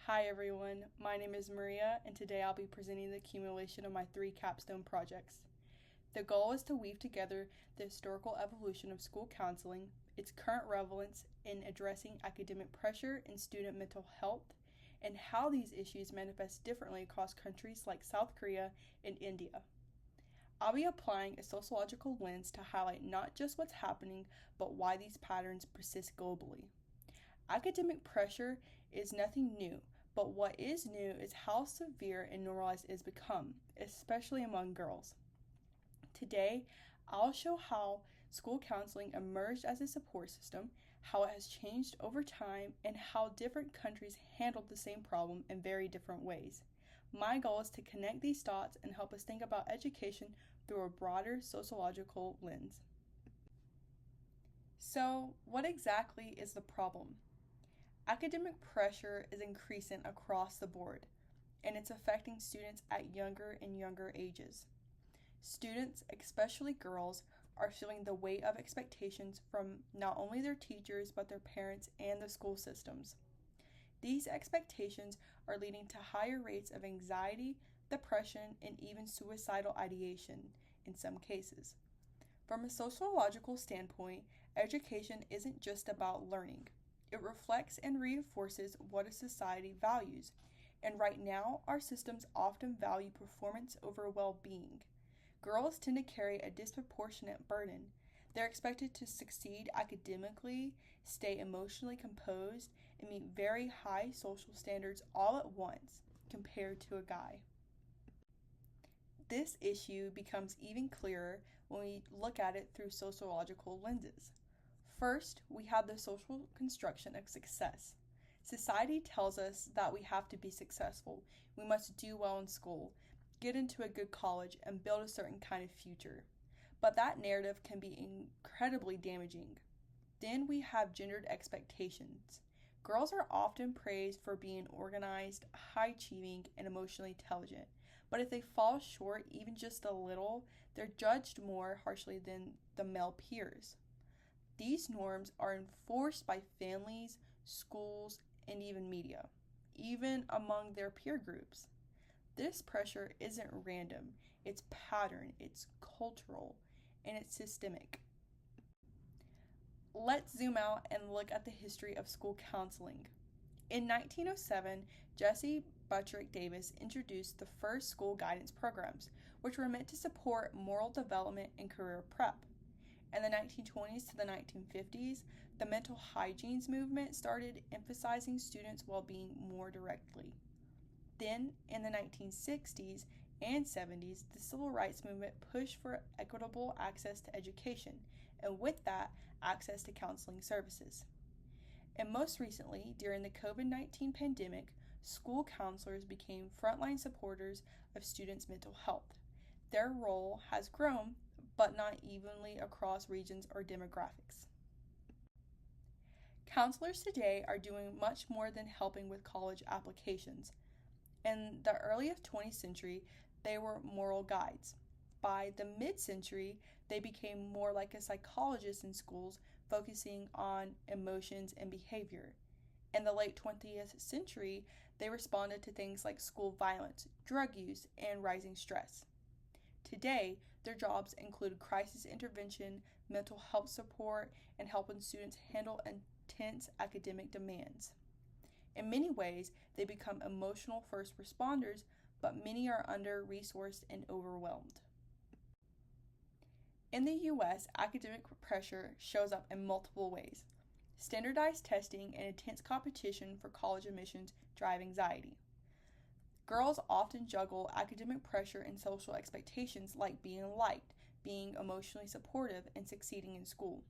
Hi everyone, my name is Maria, and today I'll be presenting the accumulation of my 3 capstone projects. The goal is to weave together the historical evolution of school counseling, its current relevance in addressing academic pressure and student mental health, and how these issues manifest differently across countries like South Korea and India. I'll be applying a sociological lens to highlight not just what's happening, but why these patterns persist globally. Academic pressure is nothing new, but what is new is how severe and normalized it has become, especially among girls. Today, I'll show how school counseling emerged as a support system, how it has changed over time, and how different countries handled the same problem in very different ways. My goal is to connect these dots and help us think about education through a broader sociological lens. So, what exactly is the problem? Academic pressure is increasing across the board, and it's affecting students at younger and younger ages. Students, especially girls, are feeling the weight of expectations from not only their teachers but their parents and the school systems. These expectations are leading to higher rates of anxiety, depression, and even suicidal ideation in some cases. From a sociological standpoint, education isn't just about learning. It reflects and reinforces what a society values, and right now, our systems often value performance over well-being. Girls tend to carry a disproportionate burden. They're expected to succeed academically, stay emotionally composed, and meet very high social standards all at once, compared to a guy. This issue becomes even clearer when we look at it through sociological lenses. First, we have the social construction of success. Society tells us that we have to be successful, we must do well in school, get into a good college, and build a certain kind of future. But that narrative can be incredibly damaging. Then we have gendered expectations. Girls are often praised for being organized, high achieving, and emotionally intelligent. But if they fall short even just a little, they're judged more harshly than the male peers. These norms are enforced by families, schools, and even media, even among their peer groups. This pressure isn't random, it's patterned, it's cultural, and it's systemic. Let's zoom out and look at the history of school counseling. In 1907, Jessie Buttrick Davis introduced the first school guidance programs, which were meant to support moral development and career prep. In the 1920s to the 1950s, the mental hygiene movement started emphasizing students' well-being more directly. Then, in the 1960s and 70s, the civil rights movement pushed for equitable access to education, and with that, access to counseling services. And most recently, during the COVID-19 pandemic, school counselors became frontline supporters of students' mental health. Their role has grown, but not evenly across regions or demographics. Counselors today are doing much more than helping with college applications. In the early 20th century, they were moral guides. By the mid-century, they became more like a psychologist in schools, focusing on emotions and behavior. In the late 20th century, they responded to things like school violence, drug use, and rising stress. Today, their jobs include crisis intervention, mental health support, and helping students handle intense academic demands. In many ways, they become emotional first responders, but many are under-resourced and overwhelmed. In the U.S., academic pressure shows up in multiple ways. Standardized testing and intense competition for college admissions drive anxiety. Girls often juggle academic pressure and social expectations like being liked, being emotionally supportive, and succeeding in school.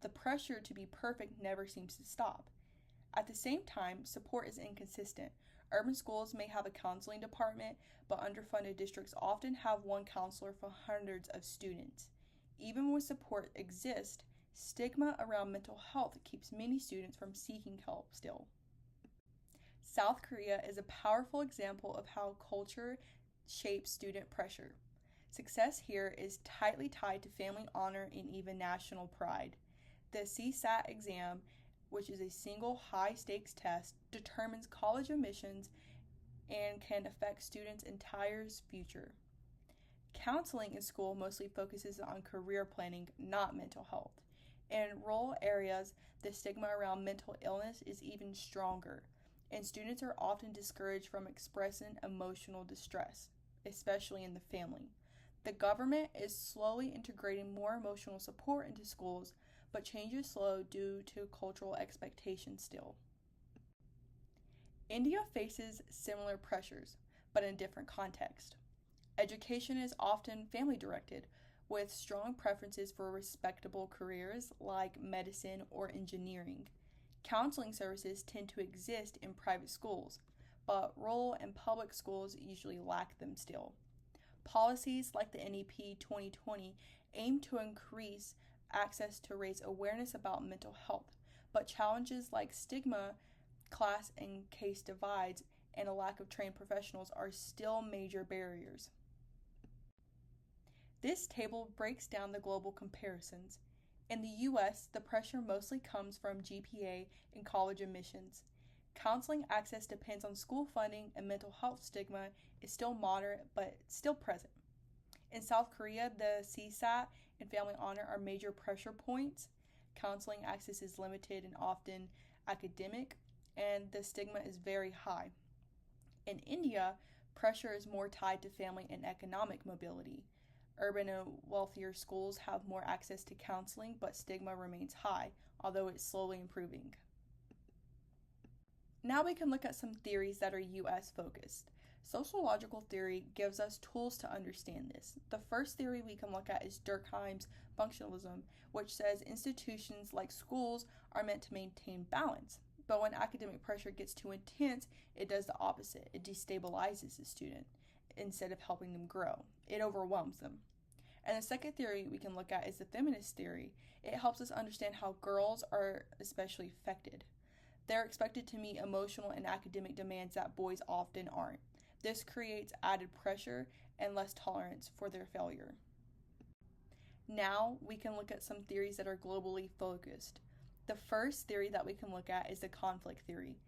The pressure to be perfect never seems to stop. At the same time, support is inconsistent. Urban schools may have a counseling department, but underfunded districts often have one counselor for hundreds of students. Even when support exists, stigma around mental health keeps many students from seeking help still. South Korea is a powerful example of how culture shapes student pressure. Success here is tightly tied to family honor and even national pride. The CSAT exam which is a single high-stakes test, determines college admissions and can affect students' entire future. Counseling in school mostly focuses on career planning, not mental health. In rural areas, the stigma around mental illness is even stronger, and students are often discouraged from expressing emotional distress, especially in the family. The government is slowly integrating more emotional support into schools, but change is slow due to cultural expectations still. India faces similar pressures, but in a different context. Education is often family directed, with strong preferences for respectable careers like medicine or engineering. Counseling services tend to exist in private schools, but rural and public schools usually lack them still. Policies like the NEP 2020 aim to increase access to raise awareness about mental health, but challenges like stigma, class and case divides, and a lack of trained professionals are still major barriers. This table breaks down the global comparisons. In the US, the pressure mostly comes from GPA and college admissions. Counseling access depends on school funding, and mental health stigma is still moderate but still present. In South Korea, the CSAT and family honor are major pressure points. Counseling access is limited and often academic, and the stigma is very high. In India, pressure is more tied to family and economic mobility. Urban and wealthier schools have more access to counseling, but stigma remains high, although it's slowly improving. Now we can look at some theories that are US focused. Sociological theory gives us tools to understand this. The first theory we can look at is Durkheim's functionalism, which says institutions like schools are meant to maintain balance. But when academic pressure gets too intense, it does the opposite. It destabilizes the student instead of helping them grow. It overwhelms them. And the second theory we can look at is the feminist theory. It helps us understand how girls are especially affected. They're expected to meet emotional and academic demands that boys often aren't. This creates added pressure and less tolerance for their failure. Now we can look at some theories that are globally focused. The first theory that we can look at is the conflict theory.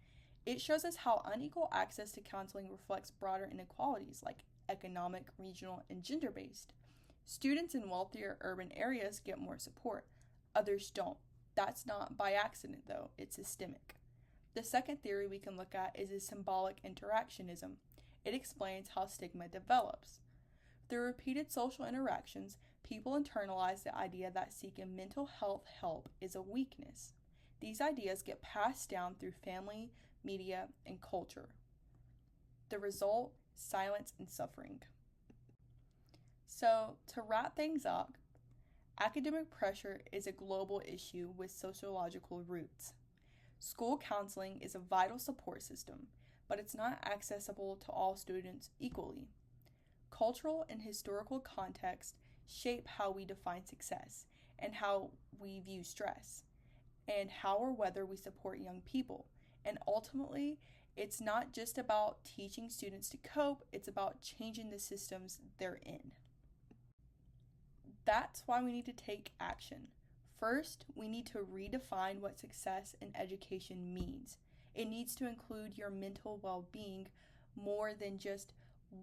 It shows us how unequal access to counseling reflects broader inequalities like economic, regional, and gender-based. Students in wealthier urban areas get more support. Others don't. That's not by accident, though. It's systemic. The second theory we can look at is a symbolic interactionism. It explains how stigma develops. Through repeated social interactions, people internalize the idea that seeking mental health help is a weakness. These ideas get passed down through family, media, and culture. The result, silence and suffering. So, to wrap things up, academic pressure is a global issue with sociological roots. School counseling is a vital support system, but it's not accessible to all students equally. Cultural and historical context shape how we define success and how we view stress, and how or whether we support young people. And ultimately, it's not just about teaching students to cope, it's about changing the systems they're in. That's why we need to take action. First, we need to redefine what success in education means. It needs to include your mental well-being more than just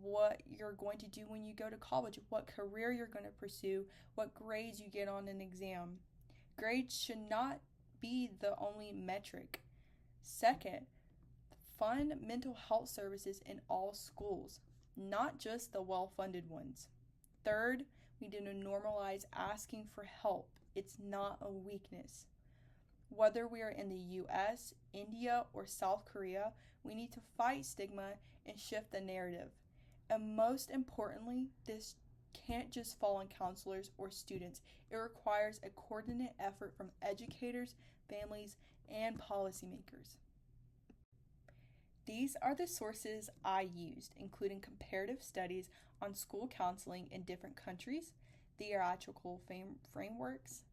what you're going to do when you go to college, what career you're going to pursue, what grades you get on an exam. Grades should not be the only metric. Second, fund mental health services in all schools, not just the well-funded ones. Third, we need to normalize asking for help. It's not a weakness. Whether we are in the US, India, or South Korea, we need to fight stigma and shift the narrative. And most importantly, this can't just fall on counselors or students. It requires a coordinated effort from educators, families, and policymakers. These are the sources I used, including comparative studies on school counseling in different countries, theoretical frameworks,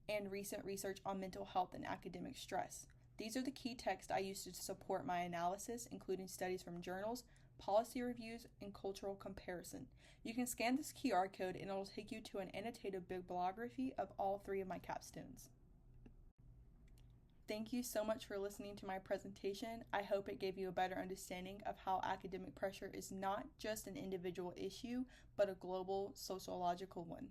and recent research on mental health and academic stress. These are the key texts I used to support my analysis, including studies from journals, policy reviews, and cultural comparison. You can scan this QR code and it will take you to an annotated bibliography of all three of my capstones. Thank you so much for listening to my presentation. I hope it gave you a better understanding of how academic pressure is not just an individual issue, but a global sociological one.